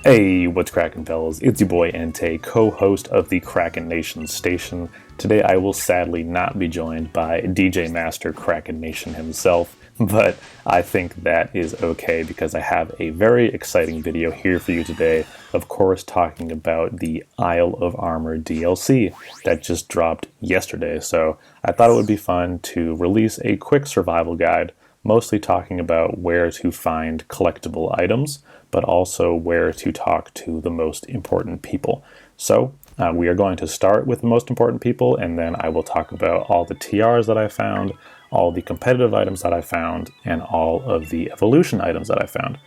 Hey, what's crackin', fellas? It's your boy Entei, co-host of the Krakenation station. Today I will sadly not be joined by DJ Master Krakenation himself, but I think that is okay because I have a very exciting video here for you today, of course talking about the Isle of Armor DLC that just dropped yesterday. So I thought it would be fun to release a quick survival guide, mostly talking about where to find collectible items, but also where to talk to the most important people. So we are going to start with the most important people, and then I will talk about all the TRs that I found, all the competitive items that I found, and all of the evolution items that I found.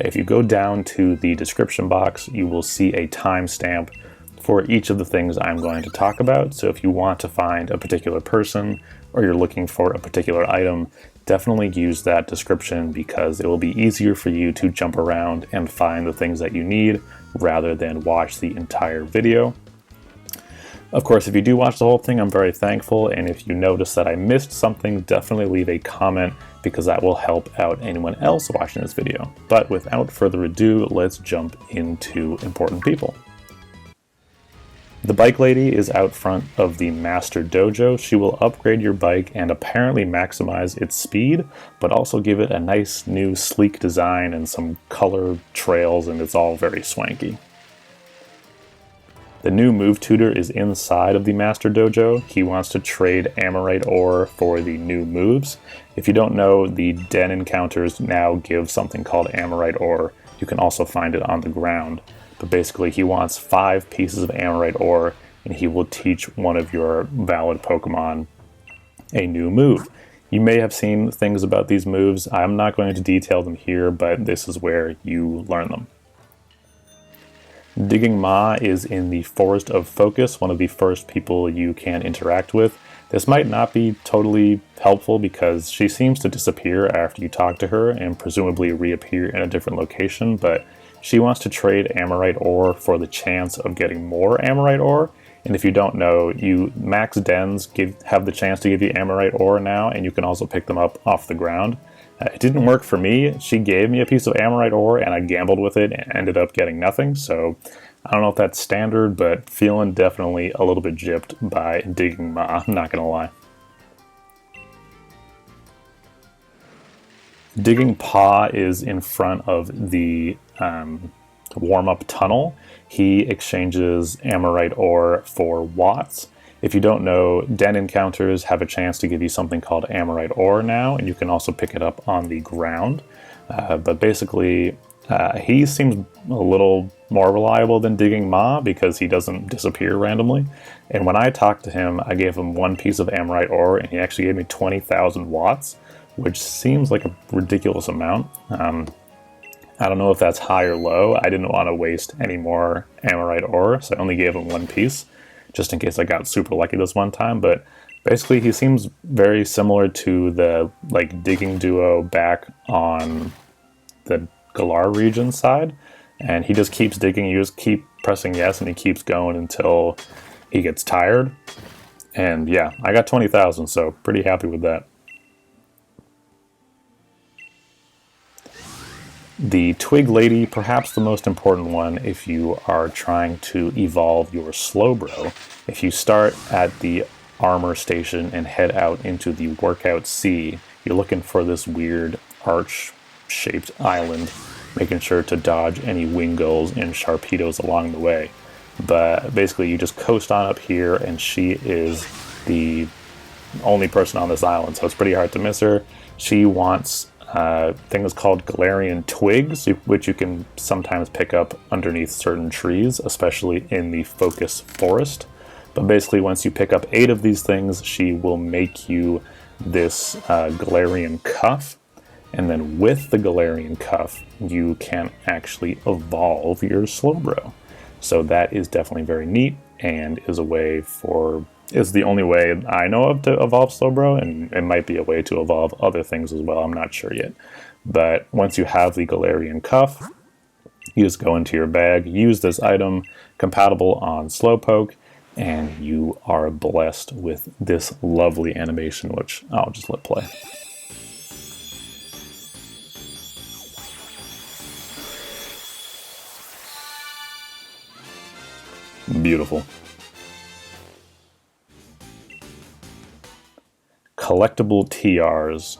If you go down to the description box, you will see a timestamp for each of the things I'm going to talk about. So if you want to find a particular person or you're looking for a particular item, definitely use that description because it will be easier for you to jump around and find the things that you need rather than watch the entire video. Of course, if you do watch the whole thing, I'm very thankful, and if you notice that I missed something, definitely leave a comment because that will help out anyone else watching this video. But without further ado, let's jump into important people. The Bike Lady is out front of the Master Dojo. She will upgrade your bike and apparently maximize its speed, but also give it a nice new sleek design and some color trails, and it's all very swanky. The new Move Tutor is inside of the Master Dojo. He wants to trade Amorite ore for the new moves. If you don't know, the den encounters now give something called Amorite ore. You can also find it on the ground. But basically, he wants 5 pieces of Amorite ore, and he will teach one of your valid Pokemon a new move. You may have seen things about these moves. I'm not going to detail them here, but this is where you learn them. Digging Ma is in the Forest of Focus, one of the first people you can interact with. This might not be totally helpful because she seems to disappear after you talk to her and presumably reappear in a different location, but she wants to trade Amorite ore for the chance of getting more Amorite ore. And if you don't know, max dens have the chance to give you Amorite ore now, and you can also pick them up off the ground. It didn't work for me. She gave me a piece of Amorite ore, and I gambled with it and ended up getting nothing. So I don't know if that's standard, but feeling definitely a little bit gypped by Digging Ma, I'm not gonna lie. Digging Pa is in front of the warm-up tunnel. He exchanges Amorite ore for watts. If you don't know, den encounters have a chance to give you something called Amorite ore now, and you can also pick it up on the ground. But basically, he seems a little more reliable than Digging Ma because he doesn't disappear randomly. And when I talked to him, I gave him 1 piece of Amorite ore, and he actually gave me 20,000 watts, which seems like a ridiculous amount. I don't know if that's high or low. I didn't want to waste any more Amorite ore, so I only gave him 1 piece, just in case I got super lucky this one time. But basically, he seems very similar to the digging duo back on the Galar region side, and he just keeps digging. You just keep pressing yes, and he keeps going until he gets tired. And yeah, I got 20,000, so pretty happy with that. The Twig Lady, perhaps the most important one if you are trying to evolve your Slowbro. If you start at the armor station and head out into the Workout Sea, you're looking for this weird arch-shaped island, making sure to dodge any Wingulls and Sharpedos along the way. But basically, you just coast on up here, and she is the only person on this island, so it's pretty hard to miss her. She wants things called Galarian twigs, which you can sometimes pick up underneath certain trees, especially in the Focus Forest. But basically, once you pick up 8 of these things, she will make you this Galarian cuff. And then with the Galarian cuff, you can actually evolve your Slowbro. So that is definitely very neat, and is the only way I know of to evolve Slowbro, and it might be a way to evolve other things as well, I'm not sure yet. But once you have the Galarian cuff, you just go into your bag, use this item, compatible on Slowpoke, and you are blessed with this lovely animation, which I'll just let play. Beautiful. Collectable TRs.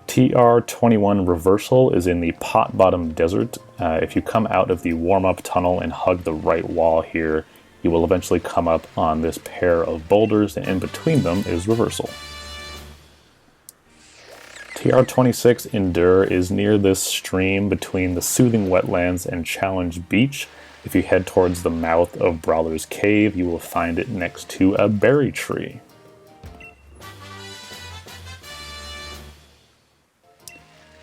TR21 Reversal is in the Pot Bottom Desert. If you come out of the warm-up tunnel and hug the right wall here, you will eventually come up on this pair of boulders, and in between them is Reversal. TR26 Endure is near this stream between the Soothing Wetlands and Challenge Beach. If you head towards the mouth of Brawler's Cave, you will find it next to a berry tree.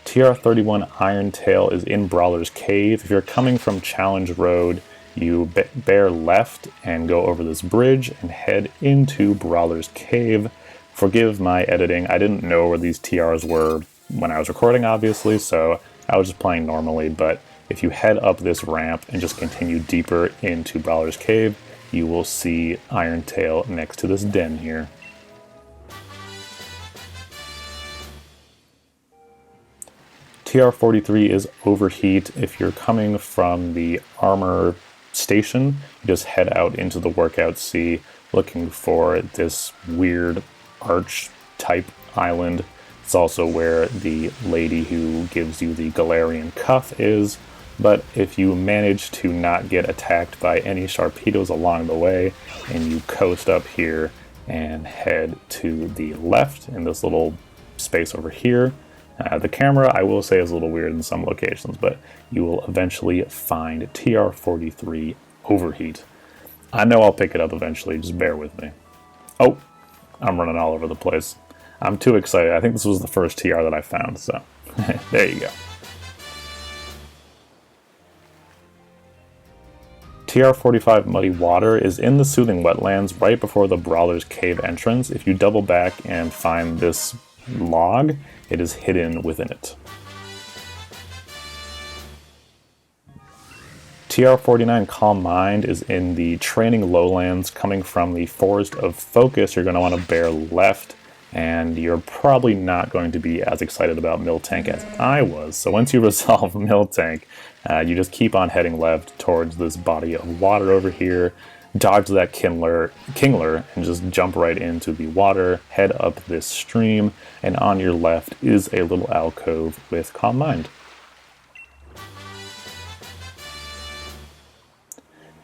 TR31 Irontail is in Brawler's Cave. If you're coming from Challenge Road, you bear left and go over this bridge and head into Brawler's Cave. Forgive my editing, I didn't know where these TRs were when I was recording, obviously, so I was just playing normally, but if you head up this ramp and just continue deeper into Brawler's Cave, you will see Irontail next to this den here. TR43 is Overheat. If you're coming from the armor station, you just head out into the workout sea looking for this weird arch type island. It's also where the lady who gives you the Galarian cuff is, but if you manage to not get attacked by any Sharpedos along the way, and you coast up here and head to the left in this little space over here, the camera, I will say, is a little weird in some locations, but you will eventually find TR43 Overheat. I know I'll pick it up eventually, just bear with me. Oh, I'm running all over the place. I'm too excited. I think this was the first TR that I found, so there you go. TR45 Muddy Water is in the Soothing Wetlands right before the Brawler's Cave entrance. If you double back and find this log, it is hidden within it. TR49 Calm Mind is in the Training Lowlands. Coming from the Forest of Focus, you're going to want to bear left, and you're probably not going to be as excited about Miltank as I was. So once you resolve Miltank, you just keep on heading left towards this body of water over here, dodge that Kingler, and just jump right into the water, head up this stream, and on your left is a little alcove with Calm Mind.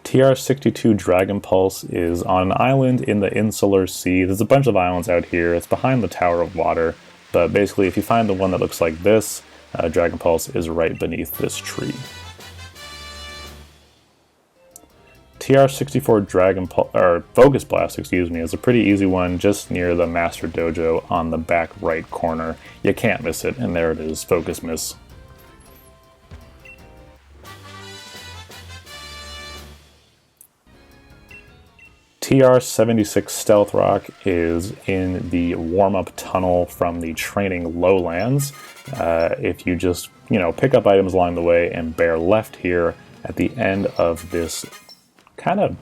TR62 Dragon Pulse is on an island in the Insular Sea. There's a bunch of islands out here. It's behind the Tower of Water, but basically if you find the one that looks like this, Dragon Pulse is right beneath this tree. TR64 Focus Blast, is a pretty easy one just near the Master Dojo on the back right corner. You can't miss it, and there it is, Focus Miss. TR76 Stealth Rock is in the warm-up tunnel from the Training Lowlands. If you just, pick up items along the way and bear left here at the end of this kind of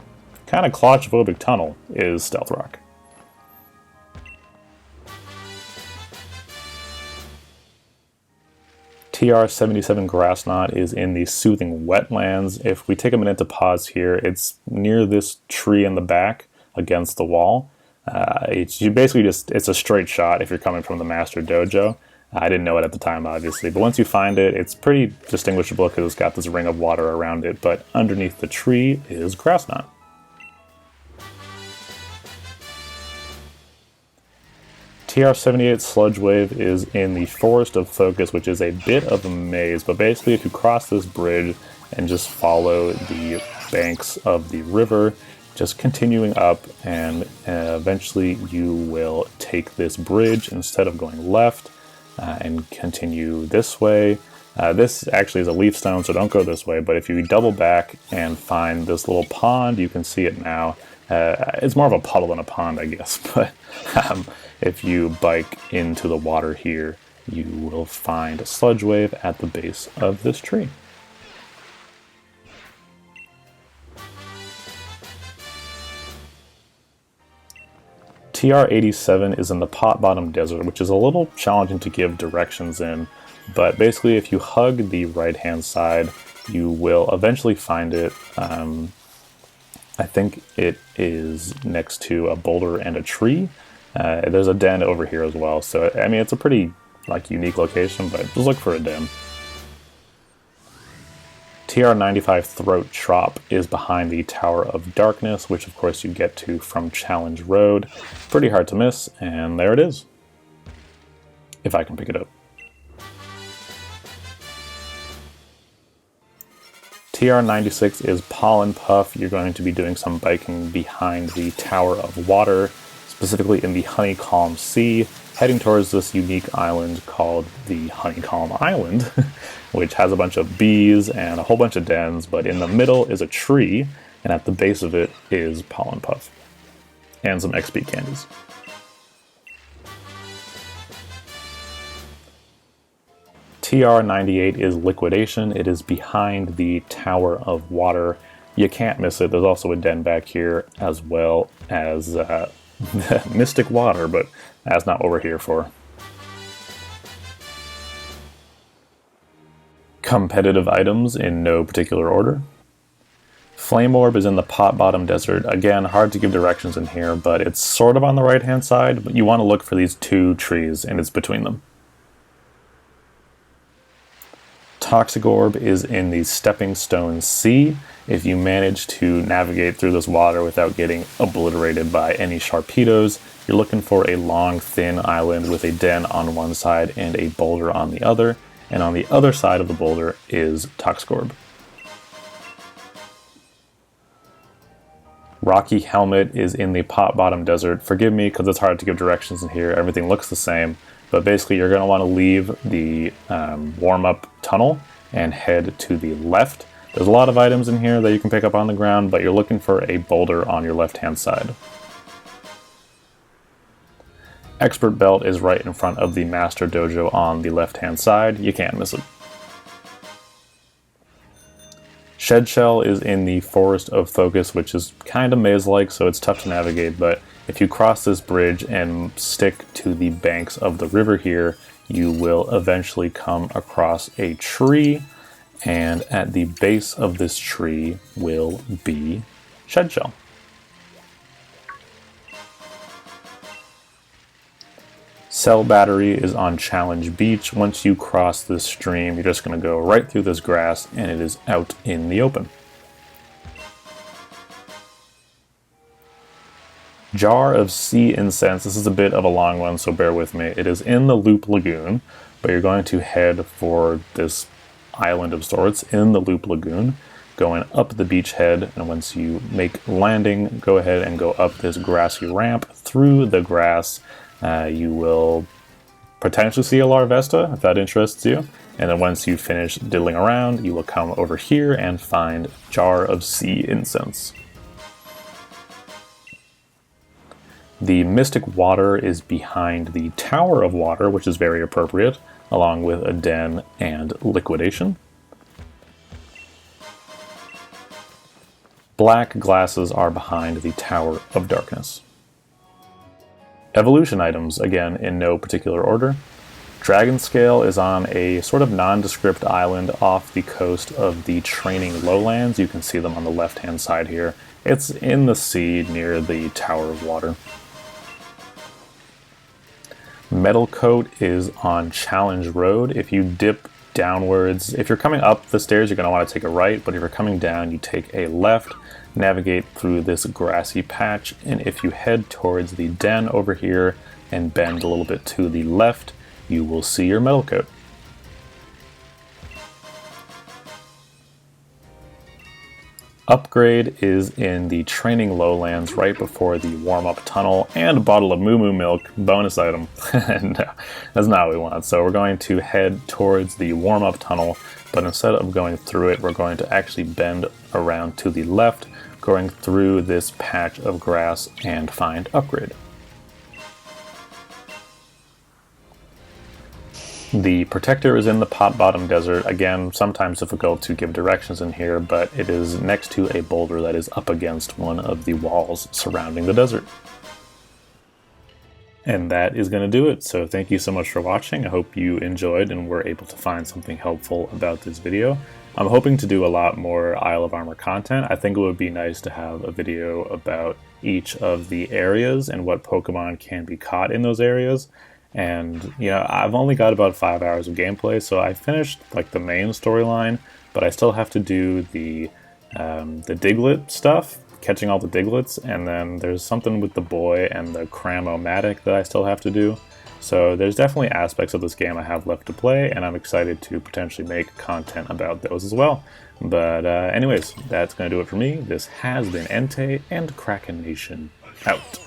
claustrophobic tunnel is Stealth Rock. TR77 Grass Knot is in the Soothing Wetlands. If we take a minute to pause here, it's near this tree in the back against the wall. It's a straight shot if you're coming from the Master Dojo. I didn't know it at the time, obviously, but once you find it, it's pretty distinguishable because it's got this ring of water around it, but underneath the tree is Grass Knot. TR78 Sludge Wave is in the Forest of Focus, which is a bit of a maze, but basically if you cross this bridge and just follow the banks of the river, just continuing up, and eventually you will take this bridge instead of going left and continue this way. This actually is a leaf stone, so don't go this way, but if you double back and find this little pond, you can see it now. It's more of a puddle than a pond, I guess, but if you bike into the water here, you will find a Sludge Wave at the base of this tree. TR87 is in the Pot Bottom Desert, which is a little challenging to give directions in, but basically if you hug the right-hand side, you will eventually find it. I think it is next to a boulder and a tree. There's a den over here as well, so I mean it's a pretty like unique location, but just look for a den. TR95 Throat Chop is behind the Tower of Darkness, which of course you get to from Challenge Road. Pretty hard to miss, and there it is. If I can pick it up. TR96 is Pollen Puff. You're going to be doing some biking behind the Tower of Water, specifically in the Honeycomb Sea, heading towards this unique island called the Honeycomb Island, which has a bunch of bees and a whole bunch of dens, but in the middle is a tree, and at the base of it is Pollen Puff, and some XP candies. TR98 is Liquidation. It is behind the Tower of Water. You can't miss it. There's also a den back here, as well as Mystic Water, but that's not what we're here for. Competitive items in no particular order. Flame Orb is in the Pot Bottom Desert. Again, hard to give directions in here, but it's sort of on the right-hand side, but you want to look for these two trees, and it's between them. Toxic Orb is in the Stepping Stone Sea. If you manage to navigate through this water without getting obliterated by any Sharpedos, you're looking for a long, thin island with a den on one side and a boulder on the other, and on the other side of the boulder is Toxic Orb. Rocky Helmet is in the Pot Bottom Desert. Forgive me because it's hard to give directions in here. Everything looks the same. But basically you're going to want to leave the warm-up tunnel and head to the left. There's a lot of items in here that you can pick up on the ground, but you're looking for a boulder on your left-hand side. Expert Belt is right in front of the Master Dojo on the left-hand side. You can't miss it. Shed Shell is in the Forest of Focus, which is kind of maze-like, so it's tough to navigate, but if you cross this bridge and stick to the banks of the river here, you will eventually come across a tree, and at the base of this tree will be Shed Shell. Cell Battery is on Challenge Beach. Once you cross this stream, you're just going to go right through this grass, and it is out in the open. Jar of Sea Incense. This is a bit of a long one, so bear with me. It is in the Loop Lagoon, but you're going to head for this island of sorts in the Loop Lagoon, going up the beachhead, and once you make landing, go ahead and go up this grassy ramp through the grass. You will potentially see a Larvesta, if that interests you, and then once you finish diddling around, you will come over here and find Jar of Sea Incense. The Mystic Water is behind the Tower of Water, which is very appropriate, along with a den and Liquidation. Black glasses are behind the Tower of Darkness. Evolution items, again, in no particular order. Dragon Scale is on a sort of nondescript island off the coast of the Training Lowlands. You can see them on the left-hand side here. It's in the sea near the Tower of Water. Metal Coat is on Challenge Road. If you dip downwards, if you're coming up the stairs, you're going to want to take a right, but if you're coming down, you take a left, navigate through this grassy patch, and if you head towards the den over here and bend a little bit to the left, you will see your Metal Coat. Upgrade is in the Training Lowlands right before the warm-up tunnel, and a bottle of Moo Moo Milk, bonus item. No, that's not what we want. So we're going to head towards the warm-up tunnel, but instead of going through it, we're going to actually bend around to the left, going through this patch of grass and find Upgrade. The Protector is in the Pot Bottom Desert. Again, sometimes difficult to give directions in here, but it is next to a boulder that is up against one of the walls surrounding the desert. And that is going to do it. So thank you so much for watching. I hope you enjoyed and were able to find something helpful about this video. I'm hoping to do a lot more Isle of Armor content. I think it would be nice to have a video about each of the areas and what Pokemon can be caught in those areas. And, you know, I've only got about 5 hours of gameplay, so I finished like the main storyline, but I still have to do the Diglett stuff, catching all the Diglets, and then there's something with the boy and the Cram-O-Matic that I still have to do. So there's definitely aspects of this game I have left to play, and I'm excited to potentially make content about those as well. But anyways, that's going to do it for me. This has been Entei, and Krakenation out.